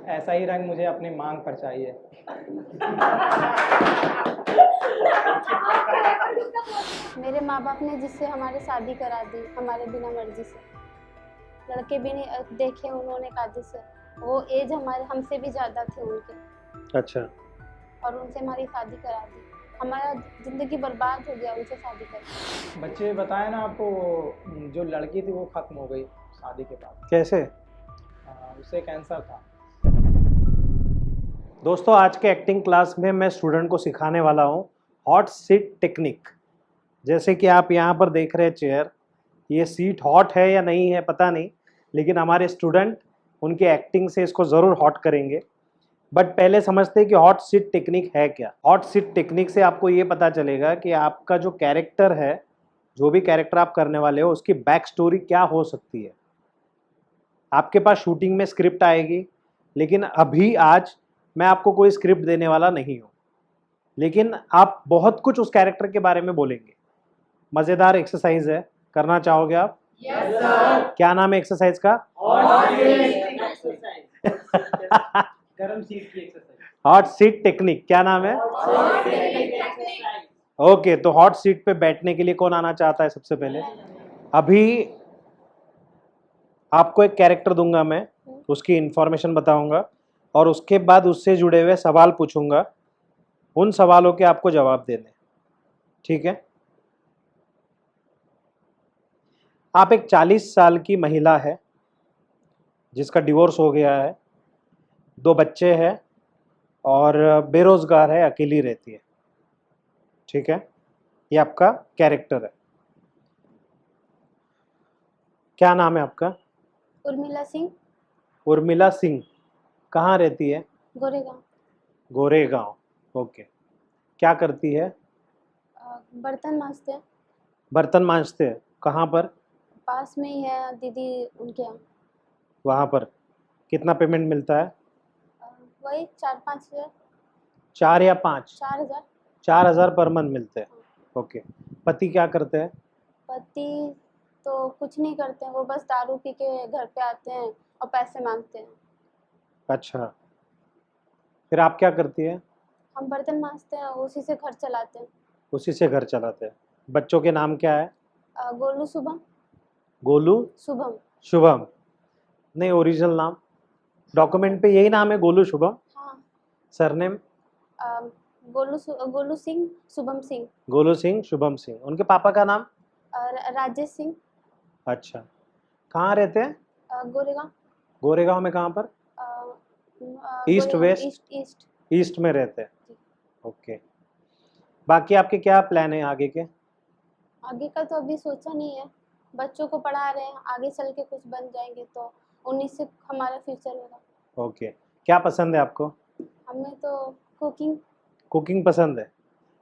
ऐसा ही रंग मुझे अपनी मांग पर चाहिए। मेरे माँ बाप ने जिससे हमारी शादी करा दी हमारे बिना मर्जी से, लड़के भी नहीं देखे उन्होंने काजी से। वो एज हमारे हमसे भी ज़्यादा थे उनके, अच्छा, और उनसे हमारी शादी करा दी। हमारा ज़िंदगी बर्बाद हो गया उनसे शादी करके। बच्चे बताए ना आपको, जो लड़की थी वो खत्म हो गई शादी के बाद। कैसे? उसे कैंसर था। दोस्तों, आज के एक्टिंग क्लास में मैं स्टूडेंट को सिखाने वाला हूँ हॉट सीट टेक्निक। जैसे कि आप यहाँ पर देख रहे हैं चेयर, ये सीट हॉट है या नहीं है पता नहीं, लेकिन हमारे स्टूडेंट उनकी एक्टिंग से इसको ज़रूर हॉट करेंगे। बट पहले समझते हैं कि हॉट सीट टेक्निक है क्या। हॉट सीट टेक्निक से आपको ये पता चलेगा कि आपका जो कैरेक्टर है, जो भी कैरेक्टर आप करने वाले हो, उसकी बैक स्टोरी क्या हो सकती है। आपके पास शूटिंग में स्क्रिप्ट आएगी, लेकिन अभी आज मैं आपको कोई स्क्रिप्ट देने वाला नहीं हूँ, लेकिन आप बहुत कुछ उस कैरेक्टर के बारे में बोलेंगे। मज़ेदार एक्सरसाइज है, करना चाहोगे आप? Yes sir. क्या नाम है एक्सरसाइज का? गरम सीट की एक्सरसाइज। Hot seat technique. क्या नाम है? ओके, तो हॉट सीट पे बैठने के लिए कौन आना चाहता है सबसे पहले? अभी आपको एक कैरेक्टर दूंगा मैं, उसकी इंफॉर्मेशन बताऊंगा और उसके बाद उससे जुड़े हुए सवाल पूछूंगा। उन सवालों के आपको जवाब देने, ठीक है? आप एक 40 साल की महिला है जिसका डिवोर्स हो गया है, 2 बच्चे हैं और बेरोजगार है, अकेली रहती है, ठीक है? ये आपका कैरेक्टर है। क्या नाम है आपका? उर्मिला सिंह, उर्मिला सिंह। कहाँ रहती है? गोरेगांव। गोरेगांव। ओके। क्या करती है? बर्तन मांजते हैं, बर्तन मांजते हैं। कहाँ पर? पास में ही है दीदी उनके यहाँ। वहाँ पर। कितना पेमेंट मिलता है? वही 4-5 हज़ार। 4 या 5? 4,000। 4,000 पर मंथ मिलते हैं। ओके। पति क्या करते हैं? पति तो कुछ नहीं करते हैं, वो बस दारू पी के घर पे आते हैं और पैसे मांगते हैं। अच्छा, फिर आप क्या करती है? हम बर्तन मांजते हैं, उसी से घर चलाते हैं। उसी से घर चलाते हैं। बच्चों के नाम क्या है? गोलू शुभम। गोलू शुभम। शुभम। नहीं, ओरिजिनल नाम डॉक्यूमेंट पे यही नाम है, गोलू शुभम। हाँ। सरनेम? गोलू सिंह, शुभम सिंह। गोलू सिंह, शुभम सिंह। उनके पापा का नाम? राजेश सिंह। अच्छा। कहाँ रहते हैं? गोरेगांव। गोरेगांव में कहाँ पर? East, Goregaon west? East east. East में रहते हैं। ओके। बाकी आपके क्या प्लान है आगे के? आगे का तो अभी सोचा नहीं है, बच्चों को पढ़ा रहे हैं, आगे चल के कुछ बन जाएंगे तो उन्हीं से हमारा फ्यूचर होगा। ओके। क्या पसंद है आपको? हमें तो कुकिंग। कुकिंग पसंद है।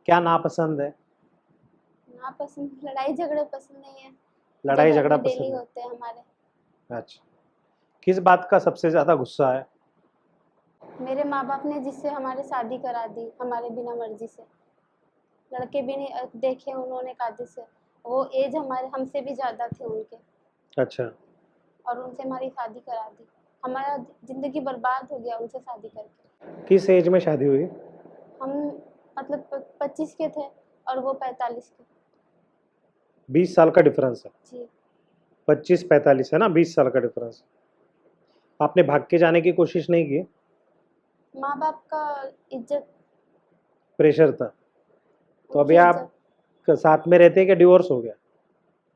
क्या नापसंद है? नापसंद लड़ाई झगड़े पसंद नहीं है, लड़ाई जो घर झगड़ा में डेली पसंद है। होते हैं हमारे। अच्छा। किस बात का सबसे ज़्यादा गुस्सा है? मेरे माँ बाप ने जिससे हमारी शादी करा दी हमारे बिना मर्जी से, लड़के भी नहीं देखे उन्होंने काजी से। वो एज हमारे हमसे भी ज़्यादा थे उनके, अच्छा। और उनसे हमारी शादी करा दी। हमारा ज़िंदगी बर्बाद हो गया उनसे शादी करके। किस एज में शादी हुई? हम मतलब 25 के थे और वो 45 के। 20 साल का डिफरेंस है। जी। 25-45 है ना, 20 साल का डिफरेंस। आपने भाग के जाने की कोशिश नहीं की? माँ बाप का इज्जत, प्रेशर था। तो अभी उनकी आप इज्जत। साथ में रहते हैं कि डिवोर्स हो गया?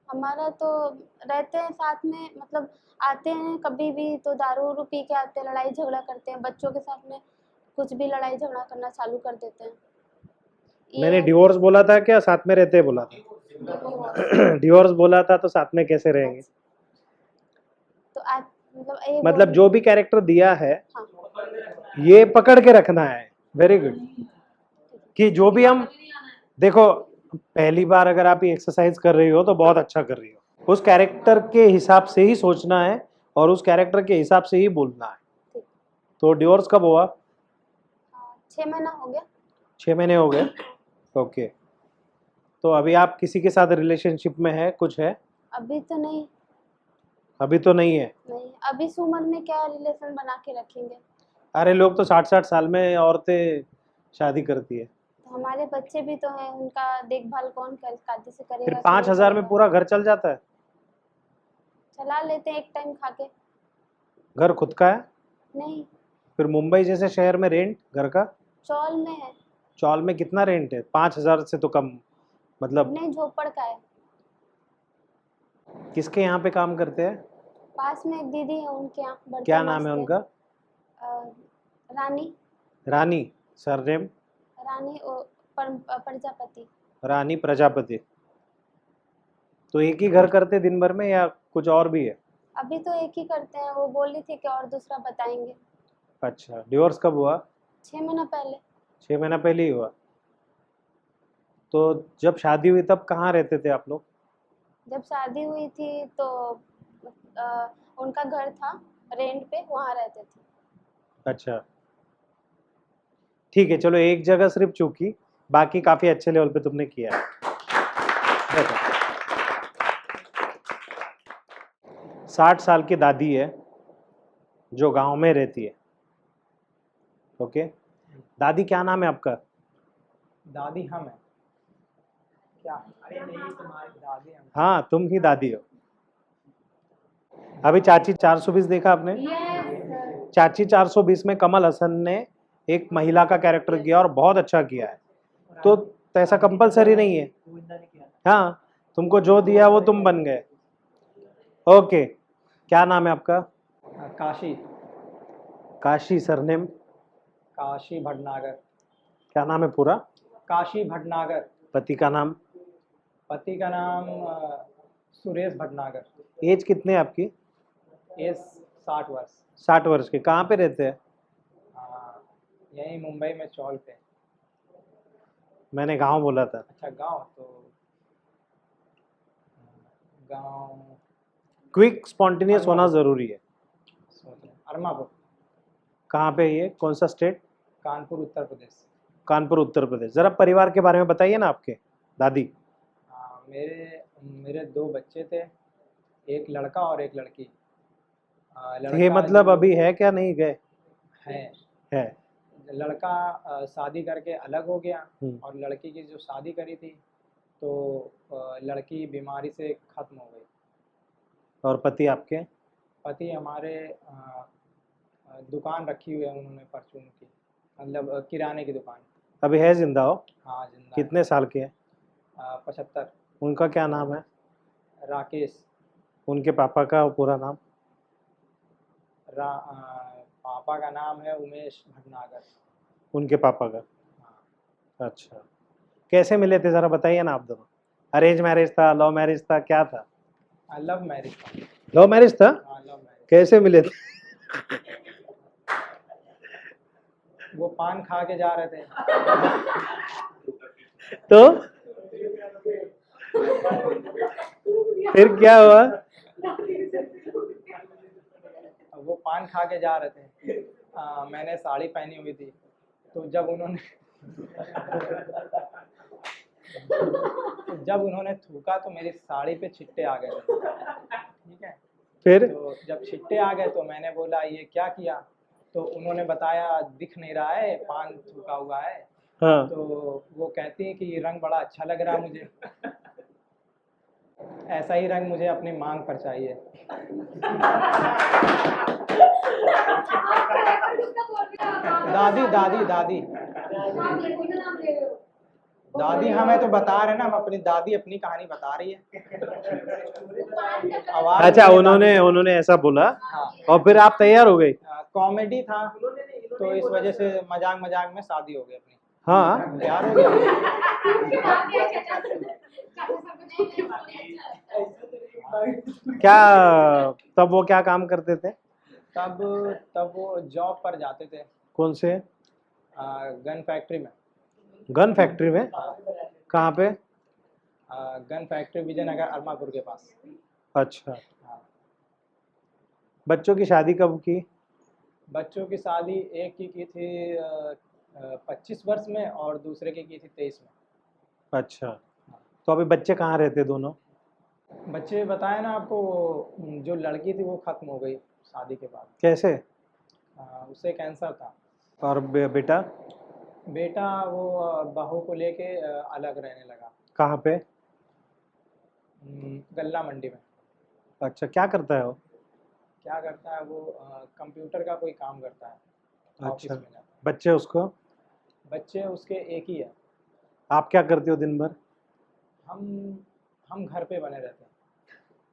हमारा तो रहते हैं साथ में, मतलब आते हैं कभी भी तो दारू वारू पी के आते हैं, लड़ाई झगड़ा करते हैं, बच्चों के साथ में कुछ भी लड़ाई झगड़ा करना चालू कर देते हैं। मैंने ये डिवोर्स बोला था क्या साथ में रहते बोला था? डिवोर्स। डिवोर्स बोला था तो साथ में कैसे रहेंगे? तो आज मतलब ये मतलब जो भी कैरेक्टर दिया है हाँ। ये पकड़ के रखना है। Very good. कि जो भी हम देखो, पहली बार अगर आप ये एक्सरसाइज कर रही हो तो बहुत अच्छा कर रही हो। उस कैरेक्टर के हिसाब से ही सोचना है और उस कैरेक्टर के हिसाब से ही बोलना है। ठीक। तो डिवोर्स कब हुआ? 6 महीना हो गया। 6 महीने हो गए। ओके। तो अभी आप किसी के साथ रिलेशनशिप में है, कुछ है? अभी तो नहीं। अभी तो नहीं है। नहीं, अभी इस उम्र में क्या रिलेशन बना के रखेंगे। अरे लोग तो 60-60 साल में औरतें शादी करती है। तो हमारे बच्चे भी तो हैं, उनका देखभाल कौन कर शादी से फिर करेगा कि 5,000 में करेगा? पूरा घर चल जाता है? चला लेते हैं एक टाइम खा के। घर खुद का है? नहीं, फिर मुंबई जैसे शहर में रेंट घर का? चौल में है। चौल में कितना रेंट है? 5,000 से तो कम, मतलब नहीं, झोपड़ का है। किसके यहाँ पे काम करते हैं? पास में एक दीदी है, उनके यहाँ बर्तन क्या नाम है मांजते उनका? हैं। रानी। रानी? सरनेम? रानी प्रजापति। रानी प्रजापति। तो एक ही घर करते दिन भर में या कुछ और भी है? अभी तो एक ही करते हैं, वो बोली थी कि और दूसरा बताएंगे। अच्छा, डिवोर्स कब हुआ? 6 महीना पहले। 6 महीना पहले ही हुआ। तो जब शादी हुई तब कहाँ रहते थे आप लोग? जब शादी हुई थी तो उनका घर था रेंट पे, वहाँ रहते थे। अच्छा, ठीक है, चलो एक जगह सिर्फ चूकी, बाकी काफी अच्छे लेवल पे तुमने किया है। देखो, 60 साल की दादी है जो गांव में रहती है। ओके, दादी क्या नाम है आपका? दादी हम है क्या? अरे नहीं, तुम्हारी दादी हम। हाँ, तुम ही दादी हो। अभी चाची 420 देखा आपने? चाची 420 में कमल हसन ने एक महिला का कैरेक्टर किया और बहुत अच्छा किया है। तो ऐसा कंपलसरी नहीं है। हाँ, तुमको जो दिया वो तुम बन गए। ओके, क्या नाम है आपका? काशी। काशी, सरनेम? काशी भटनागर। क्या नाम है पूरा? काशी भटनागर। पति का नाम? पति का नाम सुरेश भटनागर। एज कितने है आपकी? एज 60 वर्ष। 60 वर्ष के। कहाँ पे रहते हैं? यहीं मुंबई में चौल पे। मैंने गांव बोला था। अच्छा, गांव तो गांव क्विक स्पॉन्टेनियस होना जरूरी है। सोच रहे हैं, अरमापुर। कहाँ पे है ये? कौन सा स्टेट? कानपुर, उत्तर प्रदेश। कानपुर, उत्तर प्रदेश। जरा परिवार के बारे में बताइए ना आपके दादी। मेरे मेरे 2 बच्चे थे, एक लड़का और एक लड़की। ये लड़का मतलब जो अभी है क्या, नहीं गए? है, है। लड़का शादी करके अलग हो गया हम्म। और लड़की की जो शादी करी थी तो लड़की बीमारी से खत्म हो गई। और पति आपके? पति हमारे दुकान रखी हुई है उन्होंने, परचून की, मतलब किराने की दुकान। अभी है जिंदा हो? हाँ, जिंदा है। कितने साल के हैं? 75। उनका क्या नाम है? राकेश। उनके पापा का पूरा नाम? पापा का नाम है उमेश भटनागर। उनके पापा का? हाँ। अच्छा, कैसे मिले थे जरा बताइए ना आप दोनों। अरेंज मैरिज था, लव मैरिज था, क्या था? लव मैरिज था। लव मैरिज था? हाँ, लव मैरिज। कैसे मिले थे? वो पान खा के जा रहे थे तो फिर क्या हुआ? वो पान खा के जा रहे थे। मैंने साड़ी पहनी हुई थी, तो जब उन्होंने थूका तो मेरी साड़ी पे छिट्टे आ गए थे। ठीक है, फिर? तो जब छिट्टे आ गए तो मैंने बोला ये क्या किया, तो उन्होंने बताया दिख नहीं रहा है, पान थूका हुआ है। हाँ। तो वो कहती है कि ये रंग बड़ा अच्छा लग रहा मुझे, ऐसा ही रंग मुझे अपनी मांग पर चाहिए। दादी दादी दादी दादी हमें तो बता रहे ना, हम अपनी दादी अपनी कहानी बता रही है। आवाज अच्छा, में दादी- उन्होंने ऐसा बोला हाँ, और फिर आप तैयार हो गई? कॉमेडी था तो इस वजह से मजाक मजाक में शादी हो गई अपनी। हाँ। प्यार हो गया। क्या तब वो क्या काम करते थे? तब वो जॉब पर जाते थे, कौन से? गन फैक्ट्री में। गन फैक्ट्री में? कहाँ पे? गन फैक्ट्री विजयनगर अरमापुर के पास। अच्छा, हाँ। बच्चों की शादी कब की? बच्चों की शादी एक की थी 25 वर्ष में और दूसरे की थी 23 में। अच्छा, तो अभी बच्चे कहाँ रहते दोनों? बच्चे बताए ना आपको, जो लड़की थी वो खत्म हो गई शादी के बाद। कैसे? उसे कैंसर था। और बेटा बेटा वो बहू को लेके अलग रहने लगा। कहाँ पे? गल्ला मंडी में। अच्छा, क्या करता है वो? क्या करता है वो? कंप्यूटर का कोई काम करता है, ऑफिस अच्छा, में जाता है। बच्चे उसको? बच्चे उसके एक ही है। आप क्या करते हो दिन भर? हम घर पे बने रहते हैं।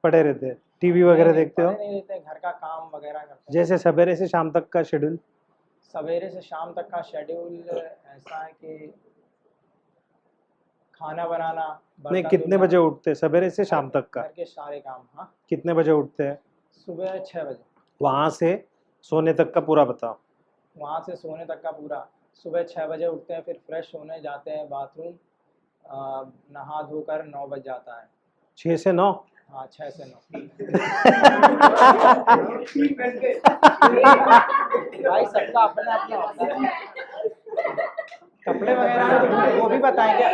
पढ़े रहते हैं, टीवी नहीं वगैरह नहीं, देखते पढ़े हो? नहीं रहते हैं, घर का काम वगैरह करते हैं। जैसे सवेरे से शाम तक का शेड्यूल? सवेरे से शाम तक का शेड्यूल ऐसा है कि खाना बनाना, नहीं, बर्तन कितने धुलना, बजे उठते हैं सवेरे से शाम तक का? घर के सारे काम। हाँ, कितने बजे उठते हैं? सुबह 6 बजे। वहाँ से सोने तक का पूरा बताओ। वहाँ से सोने तक का पूरा। सुबह 6 बजे उठते हैं, फिर फ्रेश होने जाते हैं बाथरूम, नहा धोकर 9 बज जाता है। 6 से 9? हाँ, 6 से 9। भाई सबका अपना अपना होता है। कपड़े वगैरह तो वो भी बताएं क्या?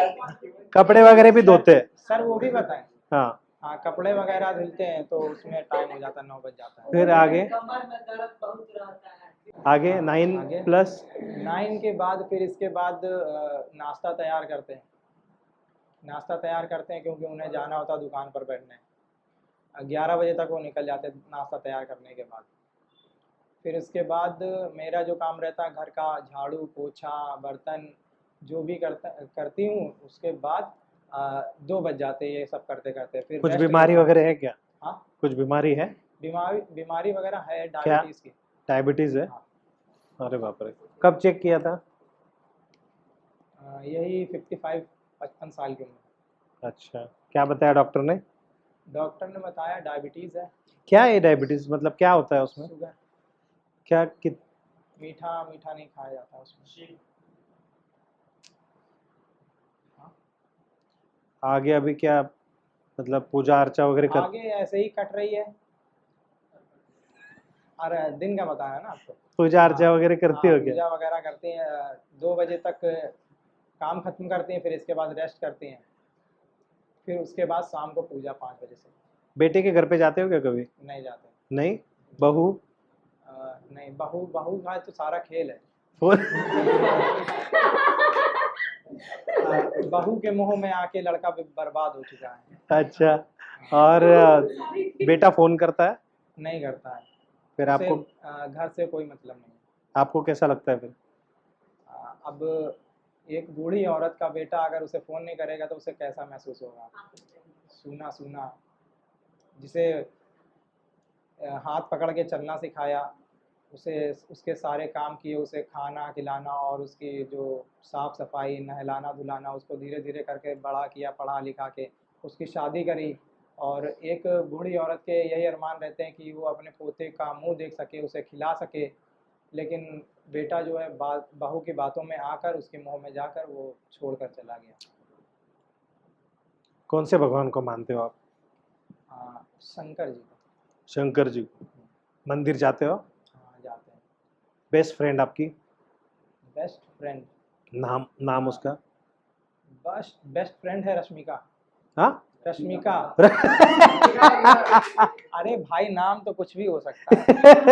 कपड़े वगैरह भी धोते हैं? सर वो भी बताएं। हाँ, हाँ, कपड़े वगैरह धुलते हैं तो उसमें टाइम हो जाता है, 9 बज जाता है। फिर आगे? आगे 9 आगे प्लस? 9 के बाद फिर इसके बाद नाश्ता तैयार करते हैं। नाश्ता तैयार करते हैं क्योंकि उन्हें जाना होता है दुकान पर बैठने। 11 बजे तक वो निकल जाते हैं नाश्ता तैयार करने के बाद। फिर उसके बाद मेरा जो काम रहता है घर का, झाड़ू पोछा बर्तन जो भी करती हूँ, उसके बाद 2 बज जाते हैं ये सब करते करते। फिर कुछ रेस्ट बीमारी लेता हूँ। वगैरह है क्या? हाँ, कुछ बीमारी है? बीमारी वगैरह है, क्या? डायबिटीज़ की। डायबिटीज है? हाँ। अरे बाप रे, कब चेक किया था? यही 55 साल की उम्र। अच्छा, क्या बताया डॉक्टर ने? डॉक्टर ने बताया डायबिटीज़ है। क्या है डायबिटीज, मतलब क्या होता है उसमें? शुगर। क्या मीठा मीठा नहीं खाया जाता उसमें। हाँ। आगे अभी क्या, मतलब पूजा अर्चा वगैरह कर? आगे ऐसे ही कट रही है। अरे दिन का बताया ना आपको। पूजा अर्चा हाँ, वगैरह करती हाँ, हो क्या? पूजा वगैरह करती हैं। 2 बजे तक काम खत्म करती हैं, फिर इसके बाद रेस्ट करती हैं। फिर उसके बाद शाम को पूजा 5 बजे से। बेटे के घर पे जाते हो क्या कभी? नहीं जाते। नहीं? बहू? नहीं, बहू बहू का तो सारा खेल है। फोन? बहू के मुंह में आके लड़का भी बर्बाद हो चुका है। अच्छा, और बेटा फोन करता है? नहीं करता है। फिर उसे आपको घर से कोई मतलब नहीं है। आपको कैसा लगता है फिर? अब एक बूढ़ी औरत का बेटा अगर उसे फ़ोन नहीं करेगा तो उसे कैसा महसूस होगा? सूना सूना। जिसे हाथ पकड़ के चलना सिखाया, उसे उसके सारे काम किए, उसे खाना खिलाना और उसकी जो साफ़ सफाई, नहलाना धुलाना, उसको धीरे धीरे करके बड़ा किया, पढ़ा लिखा के उसकी शादी करी। और एक बूढ़ी औरत के यही अरमान रहते हैं कि वो अपने पोते का मुंह देख सके, उसे खिला सके। लेकिन बेटा जो है बहू की बातों में आकर उसके मुंह में जाकर वो छोड़कर चला गया। कौन से भगवान को मानते हो आप? शंकर जी को। शंकर जी को। मंदिर जाते हो? हाँ, जाते हैं। बेस्ट फ्रेंड आपकी? Best friend? नाम नाम उसका? बेस्ट फ्रेंड है रश्मिका। हाँ? रश्मिका। अरे भाई, नाम तो कुछ भी हो सकता है।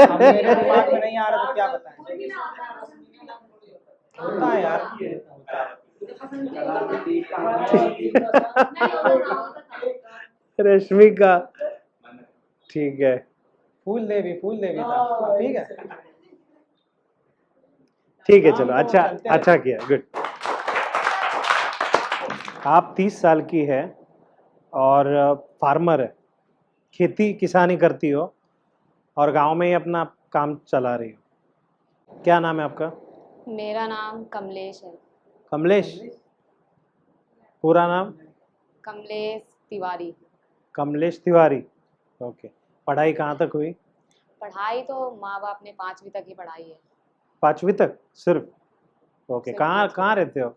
अब मेरे दिमाग में नहीं आ रहा तो क्या बताएं। होता है यार, होता है। रश्मिका, ठीक है। फूल देवी था, ठीक है। ठीक है, नाम चलो, तो अच्छा चलते अच्छा रहते किया, गुड। आप 30 साल की है और फार्मर है, खेती किसानी करती हो और गांव में ही अपना काम चला रही हो। क्या नाम है आपका? मेरा नाम कमलेश है। कमलेश? पूरा नाम? कमलेश तिवारी। कमलेश तिवारी, ओके। पढ़ाई कहाँ तक हुई? पढ़ाई तो माँ बाप ने 5वीं तक ही पढ़ाई है। 5वीं तक सिर्फ? ओके, सिर्फ कहाँ 5वीं कहाँ तक। रहते हो?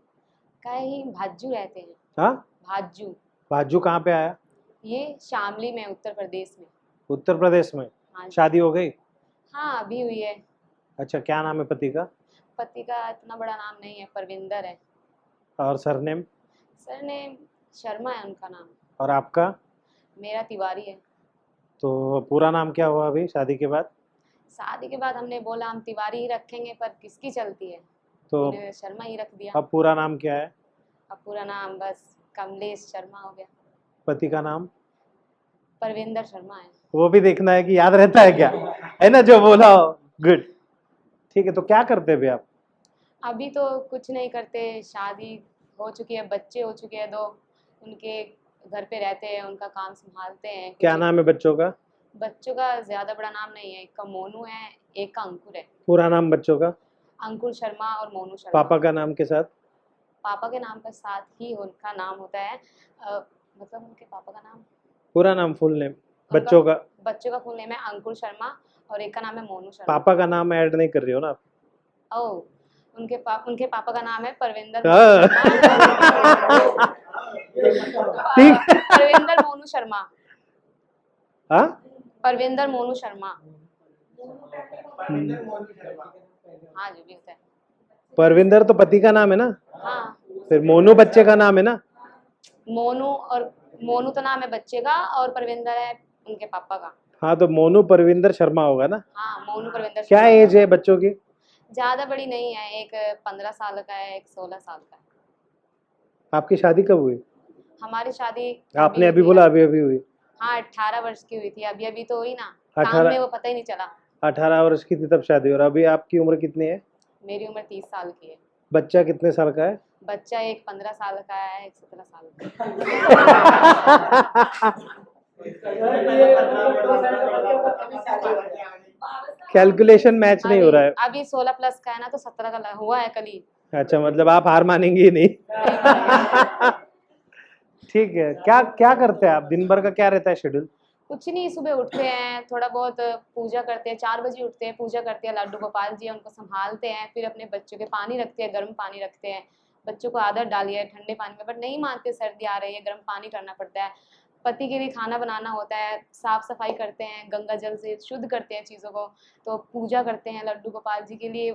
कहीं भाज्जू रहते हैं। हाँ? भाज्जू। बाजू कहाँ पे आया? ये शामली में, उत्तर प्रदेश में। उत्तर प्रदेश में? हाँ जी। शादी हो गई? हाँ, अभी हुई है। अच्छा, क्या नाम है पति का? पति का इतना बड़ा नाम नहीं है, परविंदर है। और सरनेम? सरनेम शर्मा है उनका नाम। और आपका? मेरा तिवारी है। तो पूरा नाम क्या हुआ अभी शादी के बाद? शादी के बाद हमने बोला हम तिवारी ही रखेंगे, पर किसकी चलती है, तो उन्होंने शर्मा ही रख दिया। अब पूरा नाम क्या है? अब पूरा नाम बस कमलेश शर्मा हो गया। पति का नाम? परविंदर शर्मा है। वो भी देखना है कि याद रहता है क्या, है ना, जो बोला हो। गुड, ठीक है। तो क्या करते भी आप? अभी तो कुछ नहीं करते, शादी हो चुकी है, बच्चे हो चुके हैं 2, उनके घर पे रहते हैं, उनका काम संभालते हैं। क्या नाम है बच्चों का? बच्चों का ज्यादा बड़ा नाम नहीं है, एक का मोनू है, एक का अंकुर है। पूरा नाम बच्चों का? अंकुर शर्मा और मोनू शर्मा। पापा का नाम के साथ? पापा के नाम के साथ ही उनका नाम होता है। मतलब उनके पापा का नाम, पूरा नाम, फुल नेम उनका बच्चों का? बच्चों का फुल नेम है अंकुर शर्मा और एक का नाम है मोनू शर्मा। पापा का नाम ऐड नहीं कर रही हो ना आप? ओ, उनके पापा का नाम है परविंदर हाँ। ठीक है। परविंदर मोनू शर्मा। हाँ, परविंदर मोनू शर्मा। हाँ जो भी होता है। परविंदर तो पति का नाम है ना, हाँ, फिर मोनू बच्चे का नाम है ना? मोनू तो नाम है बच्चे का और परविंदर है उनके पापा का। हाँ, तो मोनू परविंदर शर्मा होगा ना। हाँ, मोनू परविंदर क्या शर्मा। एज है बच्चों की? ज्यादा बड़ी नहीं है, एक 15 साल का है, एक 16 साल का है। आपकी शादी कब हुई? हमारी शादी आपने अभी हुई बोला है। अभी अभी हुई। हाँ, 18 वर्ष की हुई थी, अभी अभी तो हुई ना, काम 18 में वो पता ही नहीं चला। 18 वर्ष की थी तब शादी, और अभी आपकी उम्र कितनी है? मेरी उम्र 30 साल की है। बच्चा कितने साल का है? बच्चा एक 15 साल का है, एक 17 साल का कैलकुलेशन मैच नहीं हो रहा है। अभी 16 प्लस का है ना, तो 17 का हुआ है कल ही। अच्छा, मतलब आप हार मानेंगे ही नहीं। ठीक है। क्या क्या करते हैं आप, दिन भर का क्या रहता है शेड्यूल? कुछ नहीं, सुबह उठते हैं, थोड़ा बहुत पूजा करते हैं, 4 बजे उठते हैं, पूजा करते हैं, लड्डू गोपाल जी हैं, उनको संभालते हैं, फिर अपने बच्चों के पानी रखते हैं, गर्म पानी रखते हैं, बच्चों को आदत डाली है ठंडे पानी में, बट नहीं मानते, सर्दी आ रही है, गर्म पानी करना पड़ता है। पति के लिए खाना बनाना होता है, साफ सफाई करते हैं, गंगा जल से शुद्ध करते हैं चीज़ों को, तो पूजा करते हैं लड्डू गोपाल जी के लिए,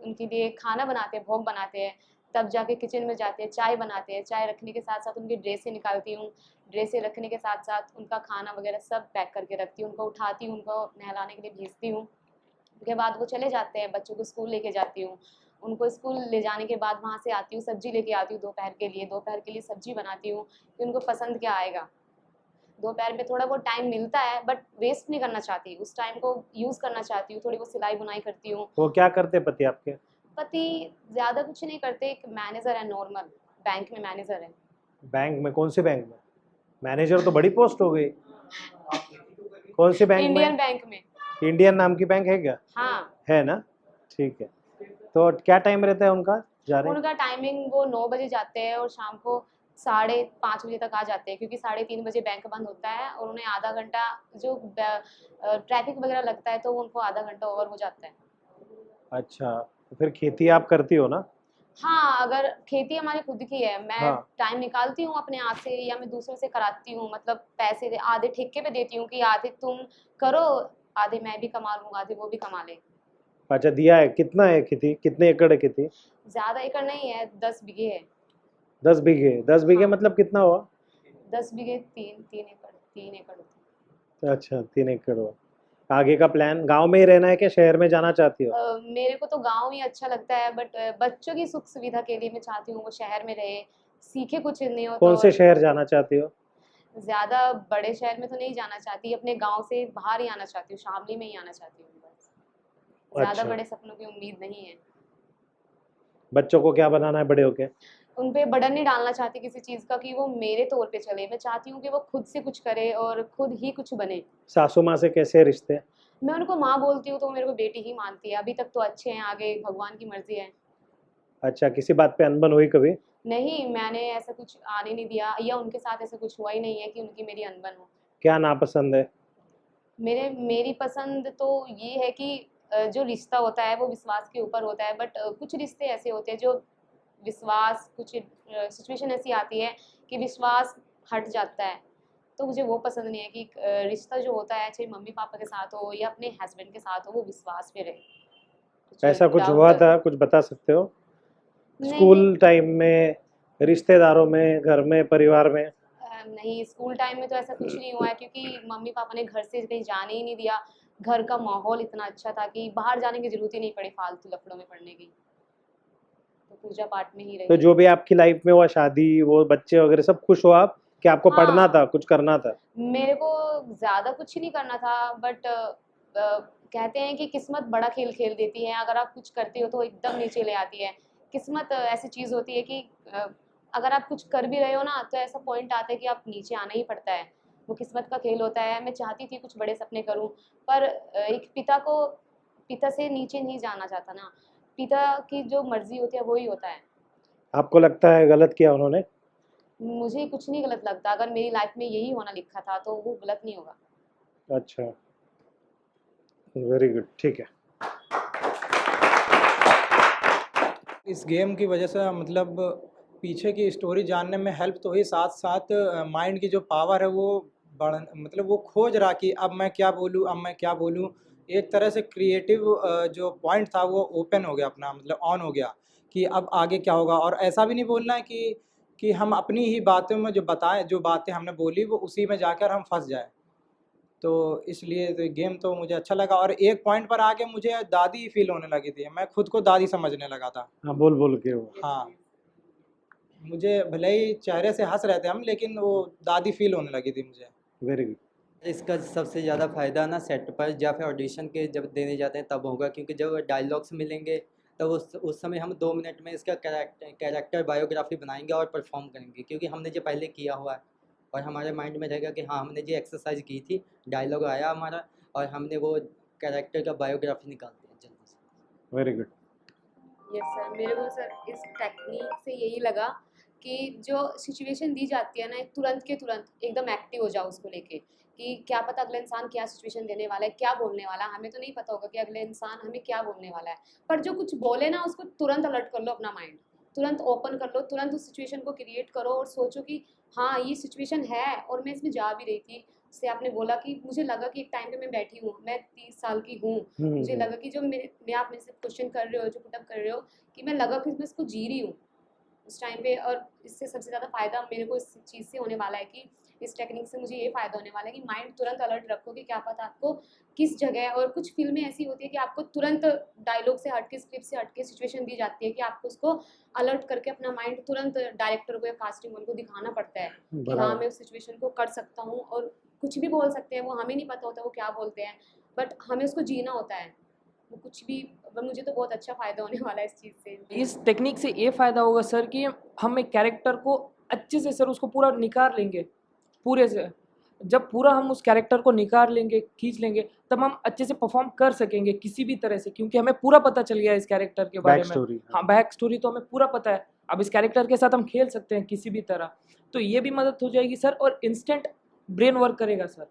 उनके लिए खाना बनाते हैं, भोग बनाते हैं, तब जाके किचन में जाते हैं, चाय बनाते हैं, चाय रखने के साथ साथ उनकी ड्रेसें निकालती हूँ, ड्रेसें रखने के साथ साथ उनका खाना वगैरह सब पैक करके रखती हूँ, उनको उठाती हूँ, उनको नहलाने के लिए भेजती हूँ। उसके बाद वो चले जाते हैं, बच्चों को स्कूल लेके जाती हूँ, उनको स्कूल ले जाने के बाद वहाँ से आती हूँ, सब्जी लेके आती हूँ दोपहर के लिए सब्जी बनाती हूँ कि उनको पसंद क्या आएगा। दोपहर में थोड़ा बहुत टाइम मिलता है, बट वेस्ट नहीं करना चाहती, उस टाइम को यूज़ करना चाहती हूँ, थोड़ी बहुत सिलाई बुनाई करती हूँ। वो क्या करते हैं पति आपके? पति ज़्यादा कुछ नहीं करते, एक मैनेजर है, नॉर्मल बैंक में मैनेजर है। बैंक में? कौन से बैंक में? मैनेजर तो बड़ी पोस्ट हो गई। कौन से बैंक इंडियन में? बैंक में। इंडियन नाम की बैंक है क्या? हाँ, है ना, ठीक है। तो क्या टाइम रहता है उनका जाने? उनका टाइमिंग वो 9 बजे जाते हैं और शाम को 5:30 बजे तक आ जाते हैं, क्योंकि 3:30 बजे बैंक बंद होता है और उन्हें आधा घंटा जो ट्रैफिक वगैरह लगता है, तो उनको आधा घंटा ओवर हो जाता है। अच्छा, तो फिर खेती आप करती हो ना? हाँ, अगर खेती हमारी खुद की है, मैं हाँ। टाइम निकालती हूँ अपने आप से, या मैं दूसरों से कराती हूँ, मतलब पैसे आधे ठेके पे देती हूँ कि आधे तुम करो, आधे मैं भी कमा लूँ, आधे वो भी कमा ले। अच्छा, दिया है? कितना है खेती, कितने एकड़ है खेती? ज़्यादा एकड़ नहीं है, 10 बीघे है। 10 बीघे? 10 बीघे हाँ। मतलब कितना हुआ? 10 बीघे 3 एकड़ होते अच्छा, 3 एकड़ हुआ। आगे का प्लान गांव में ही रहना है कि शहर में जाना चाहती हो? हैं। मेरे को तो गांव ही अच्छा लगता है, बट बच्चों की सुख सुविधा के लिए मैं चाहती हूँ वो शहर में रहे, सीखे कुछ नहीं हो कौन तो। से शहर जाना चाहती हो? ज़्यादा बड़े शहर में तो नहीं जाना चाहती, अपने गांव से बाहर ही आना चाहती हूँ, शामली में ही आना चाहती हूँ बस। ज़्यादा अच्छा। बड़े सपनों की उम्मीद नहीं है। बच्चों को क्या बनाना है बड़े होके? उन पे बर्डन नहीं डालना चाहती किसी चीज़ का कि वो मेरे तौर पे चले, मैं चाहती हूँ कि वो खुद से कुछ करे और खुद ही कुछ बने। सासू माँ से कैसे रिश्ते? मैं उनको माँ बोलती हूँ तो वो मेरे को बेटी ही मानती है, अभी तक तो अच्छे हैं, आगे भगवान की मर्जी है। अच्छा, किसी बात पे अनबन हुई कभी? नहीं, मैंने ऐसा कुछ आने नहीं दिया, या उनके साथ ऐसा कुछ हुआ ही नहीं है कि उनकी मेरी अनबन हो। क्या नापसंद है? मेरी पसंद तो ये है कि जो रिश्ता होता है वो विश्वास के ऊपर होता है, बट कुछ रिश्ते ऐसे होते हैं जो विश्वास, कुछ सिचुएशन ऐसी आती है कि विश्वास हट जाता है, तो मुझे वो पसंद नहीं है कि रिश्ता जो होता है, चाहे मम्मी पापा के साथ हो या अपने हस्बैंड के साथ हो, वो विश्वास पे रहे। कुछ ऐसा कुछ doubt हुआ कर- था, कुछ बता सकते हो? नहीं, स्कूल टाइम में, रिश्तेदारों में, घर में, परिवार में? नहीं, स्कूल टाइम में तो ऐसा कुछ नहीं हुआ है, क्योंकि मम्मी पापा ने घर से कहीं जाने ही नहीं दिया, घर का माहौल इतना अच्छा था कि बाहर जाने की जरूरत ही नहीं पड़ी फालतू लफड़ों में पड़ने की, तो पूजा पाठ में ही तो रही। जो भी आपकी लाइफ में हुआ, शादी, वो बच्चे वगैरह, सब खुश हो आप कि आपको पढ़ना हाँ, था, कुछ करना था? मेरे को ज़्यादा कुछ नहीं करना था, बट कहते हैं कि किस्मत बड़ा खेल खेल देती है, अगर आप कुछ करते हो तो एकदम नीचे ले आती है। किस्मत ऐसी चीज़ होती है कि अगर आप कुछ कर भी रहे हो ना, तो ऐसा पॉइंट आता है कि आप नीचे आना ही पड़ता है, वो किस्मत का खेल होता है। मैं चाहती थी कुछ बड़े सपने करूँ, पर एक पिता से नीचे नहीं जाना चाहता ना, पिता की जो मर्ज़ी होती है वो ही होता है। आपको लगता है गलत किया उन्होंने? मुझे कुछ नहीं गलत लगता, अगर मेरी लाइफ में यही होना लिखा था तो वो गलत नहीं होगा। अच्छा, वेरी गुड, ठीक है। इस गेम की वजह से मतलब पीछे की स्टोरी जानने में हेल्प तो हुई, साथ साथ माइंड की जो पावर है वो बढ़ मतलब वो खोज रहा कि अब मैं क्या बोलूँ, अब मैं क्या बोलूँ। एक तरह से क्रिएटिव जो पॉइंट था वो ओपन हो गया, अपना मतलब ऑन हो गया कि अब आगे क्या होगा। और ऐसा भी नहीं बोलना है कि हम अपनी ही बातों में जो बताएं, जो बातें हमने बोली वो उसी में जाकर हम फंस जाए। तो इसलिए तो गेम तो मुझे अच्छा लगा। और एक पॉइंट पर आके मुझे दादी फील होने लगी थी, मैं खुद को दादी समझने लगा था। हाँ, बोल बोल के वो। हाँ, मुझे भले ही चेहरे से हंस रहे थे हम, लेकिन वो दादी फील होने लगी थी मुझे। Very good. इसका सबसे ज़्यादा फ़ायदा ना सेट पर या फिर ऑडिशन के जब देने जाते हैं तब होगा, क्योंकि जब डायलॉग्स मिलेंगे तब उस समय हम 2 मिनट में इसका कैरेक्टर बायोग्राफी बनाएंगे और परफॉर्म करेंगे, क्योंकि हमने जो पहले किया हुआ है और हमारे माइंड में रहेगा कि हाँ हमने ये एक्सरसाइज की थी, डायलॉग आया हमारा और हमने वो कैरेक्टर का बायोग्राफी निकाल दिया जल्दी से। Very good. यस सर, मेरे को सर इस टेक्निक से यही लगा कि जो सिचुएशन दी जाती है ना, तुरंत के तुरंत एकदम एक्टिव हो जाओ उसको लेके, कि क्या पता अगला इंसान क्या सिचुएशन देने वाला है, क्या बोलने वाला है, हमें तो नहीं पता होगा कि अगले इंसान हमें क्या बोलने वाला है, पर जो कुछ बोले ना उसको तुरंत अलर्ट कर लो, अपना माइंड तुरंत ओपन कर लो, तुरंत उस सिचुएशन को क्रिएट करो और सोचो कि हाँ ये सिचुएशन है और मैं इसमें जा भी रही थी। जैसे आपने बोला कि मुझे लगा कि एक टाइम पे मैं बैठी हूँ, मैं 30 साल की हूँ, मुझे लगा कि जो मैं आप मेरे से क्वेश्चन कर रहे हो, जो पुटअप कर रहे हो, कि मैं लगा कि मैं इसको जी रही हूँ उस टाइम पे। और इससे सबसे ज़्यादा फ़ायदा मेरे को इस चीज़ से होने वाला है कि इस टेक्निक से मुझे ये फ़ायदा होने वाला है कि माइंड तुरंत अलर्ट रखो कि क्या पता आपको किस जगह। और कुछ फिल्में ऐसी होती है कि आपको तुरंत डायलॉग से हट के, स्क्रिप्ट से हट के सिचुएशन दी जाती है कि आपको उसको अलर्ट करके अपना माइंड तुरंत डायरेक्टर को या कास्टिंग वाले को दिखाना पड़ता है कि हाँ मैं उस सिचुएशन को कर सकता हूँ। और कुछ भी बोल सकते हैं, वो हमें नहीं पता होता वो क्या बोलते हैं, बट हमें उसको जीना होता है, वो कुछ भी। मुझे तो बहुत अच्छा फ़ायदा होने वाला है इस चीज़ से। इस टेक्निक से ये फ़ायदा होगा सर कि हम एक कैरेक्टर को अच्छे से सर उसको पूरा निकाल लेंगे पूरे से। जब पूरा हम उस कैरेक्टर को निकाल लेंगे, खींच लेंगे, तब हम अच्छे से परफॉर्म कर सकेंगे किसी भी तरह से, क्योंकि हमें पूरा पता चल गया है इस कैरेक्टर के बारे बैक में। स्टोरी। हाँ, बैक स्टोरी तो हमें पूरा पता है। अब इस कैरेक्टर के साथ हम खेल सकते हैं किसी भी तरह, तो ये भी मदद हो जाएगी सर। और इंस्टेंट ब्रेन वर्क करेगा सर,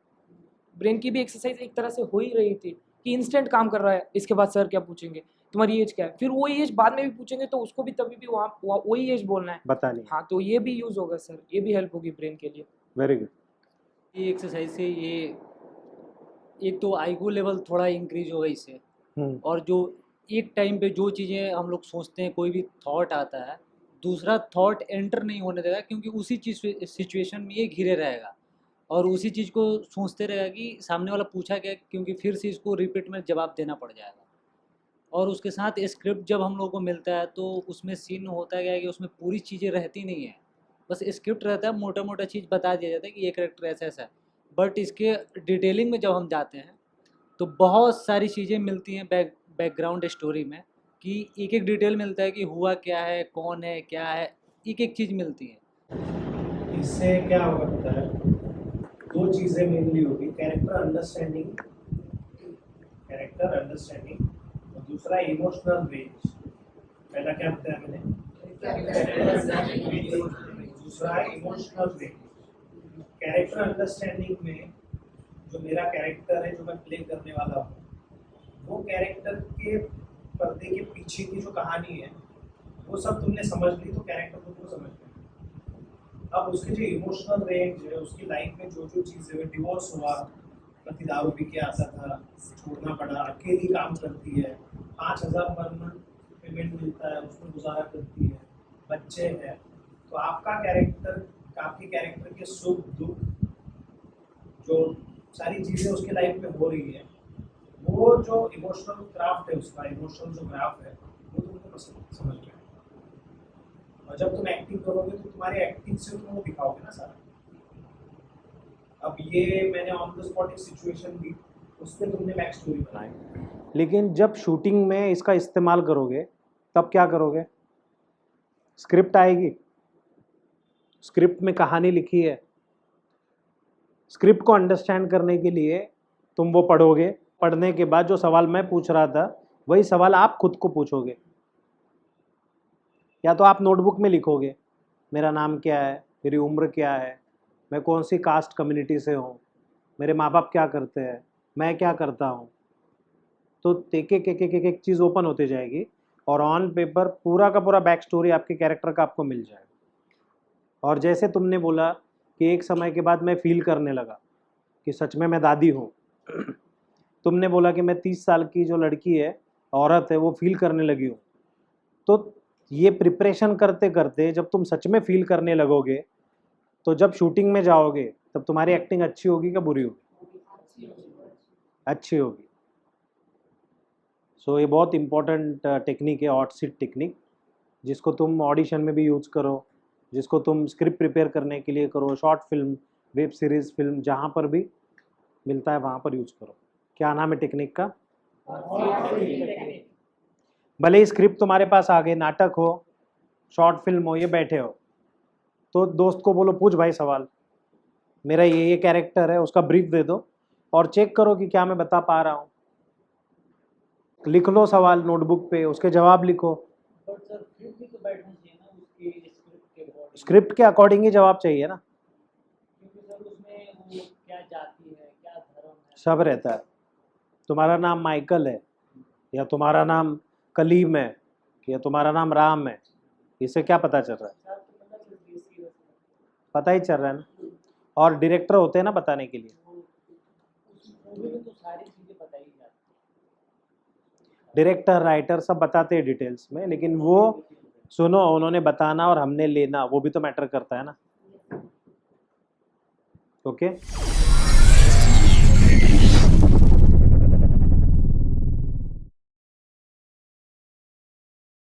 ब्रेन की भी एक्सरसाइज एक तरह से हो ही रही थी कि इंस्टेंट काम कर रहा है। इसके बाद सर क्या पूछेंगे, तुम्हारी एज क्या है, फिर वही एज बाद में भी पूछेंगे तो उसको भी तभी भी वहाँ वही एज बोलना है, बतानी। हाँ, तो ये भी यूज़ होगा सर, ये भी हेल्प होगी ब्रेन के लिए। Very good. ये एक्सरसाइज से ये एक तो आईक्यू लेवल थोड़ा इंक्रीज होगा इससे, और जो एक टाइम पे जो चीज़ें हम लोग सोचते हैं, कोई भी थॉट आता है, दूसरा थॉट एंटर नहीं होने देगा, क्योंकि उसी चीज़ सिचुएशन में ये घिरे रहेगा और उसी चीज़ को सोचते रहेगा कि सामने वाला पूछा गया, क्योंकि फिर से इसको रिपीट में जवाब देना पड़ जाएगा। और उसके साथ स्क्रिप्ट जब हम लोग को मिलता है तो उसमें सीन होता है कि उसमें पूरी चीज़ें रहती नहीं है, बस स्क्रिप्ट रहता है, मोटा मोटा चीज़ बता दिया जाता है कि ये कैरेक्टर ऐसा ऐसा है। बट इसके डिटेलिंग में जब हम जाते हैं तो बहुत सारी चीज़ें मिलती हैं बैकग्राउंड स्टोरी में, कि एक एक डिटेल मिलता है कि हुआ क्या है, कौन है, क्या है, एक एक चीज़ मिलती है। इससे क्या होगा पता है, दो चीज़ें मेनली होगी, कैरेक्टर अंडरस्टैंडिंग और दूसरा इमोशनल रेंज। पहला क्या बताया मैंने? दूसरा इमोशनल रेंज। कैरेक्टर अंडरस्टैंडिंग में जो मेरा कैरेक्टर है, जो मैं प्ले करने वाला हूँ, वो कैरेक्टर के पर्दे के पीछे की जो कहानी है वो सब तुमने समझ ली, तो कैरेक्टर को तुम समझ गए। अब उसके जो इमोशनल रेंज है, उसकी लाइफ में जो जो चीज़ें हुई, डिवोर्स हुआ, पति दारू पी के आता था, छोड़ना पड़ा, अकेली काम करती है, 5,000 पर मंथ पेमेंट मिलता है, उसमें गुजारा करती है, बच्चे हैं। तो आपका कैरेक्टर, आपके कैरेक्टर के सुख दुख, जो सारी चीज़ें उसके लाइफ में हो रही है, वो जो इमोशनल क्राफ्ट है उसका, इमोशनल जो ग्राफ है वो तुमको पसंद समझ में आए। और जब तुम एक्टिंग करोगे तो तुम्हारी एक्टिंग से तुम वो दिखाओगे ना सारा। अब ये मैंने ऑन द स्पॉट एक सिचुएशन दी, उस पर तुमने बैक स्टोरी बनाई, लेकिन जब शूटिंग में इसका इस्तेमाल करोगे तब क्या करोगे? स्क्रिप्ट आएगी, स्क्रिप्ट में कहानी लिखी है, स्क्रिप्ट को अंडरस्टैंड करने के लिए तुम वो पढ़ोगे, पढ़ने के बाद जो सवाल मैं पूछ रहा था वही सवाल आप खुद को पूछोगे। या तो आप नोटबुक में लिखोगे, मेरा नाम क्या है, मेरी उम्र क्या है, मैं कौन सी कास्ट कम्युनिटी से हूँ, मेरे माँ बाप क्या करते हैं, मैं क्या करता हूँ। तो एक चीज़ ओपन होती जाएगी और ऑन पेपर पूरा का पूरा बैक स्टोरी आपके कैरेक्टर का आपको मिल जाएगा। और जैसे तुमने बोला कि एक समय के बाद मैं फील करने लगा कि सच में मैं दादी हूँ, तुमने बोला कि मैं 30 साल की जो लड़की है, औरत है, वो फील करने लगी हूँ। तो ये प्रिपरेशन करते करते जब तुम सच में फील करने लगोगे तो जब शूटिंग में जाओगे तब तुम्हारी एक्टिंग अच्छी होगी क्या बुरी होगी? अच्छी होगी। सो ये बहुत इम्पोर्टेंट टेक्निक है, हॉट सीट टेक्निक, जिसको तुम ऑडिशन में भी यूज़ करो, जिसको तुम स्क्रिप्ट प्रिपेयर करने के लिए करो, short film, web series, film, जहाँ पर भी मिलता है वहाँ पर यूज़ करो। क्या नाम है टेक्निक का? भले ही स्क्रिप्ट तुम्हारे पास आ गए, नाटक हो, शॉर्ट फिल्म हो, ये बैठे हो, तो दोस्त को बोलो पूछ भाई सवाल, मेरा ये कैरेक्टर है, उसका ब्रीफ दे दो और चेक करो कि क्या मैं बता पा रहा हूँ। लिख लो सवाल नोटबुक पे, उसके जवाब लिखो। स्क्रिप्ट के अकॉर्डिंग ही जवाब चाहिए ना, सब रहता है। तुम्हारा नाम माइकल है या तुम्हारा नाम कलीम है या तुम्हारा नाम राम है, इससे क्या पता चल रहा है? पता ही चल रहा है ना। और डायरेक्टर होते हैं ना बताने के लिए। डायरेक्टर, राइटर सब बताते हैं डिटेल्स में, लेकिन वो सुनो, उन्होंने बताना और हमने लेना, वो भी तो मैटर करता है ना। ओके।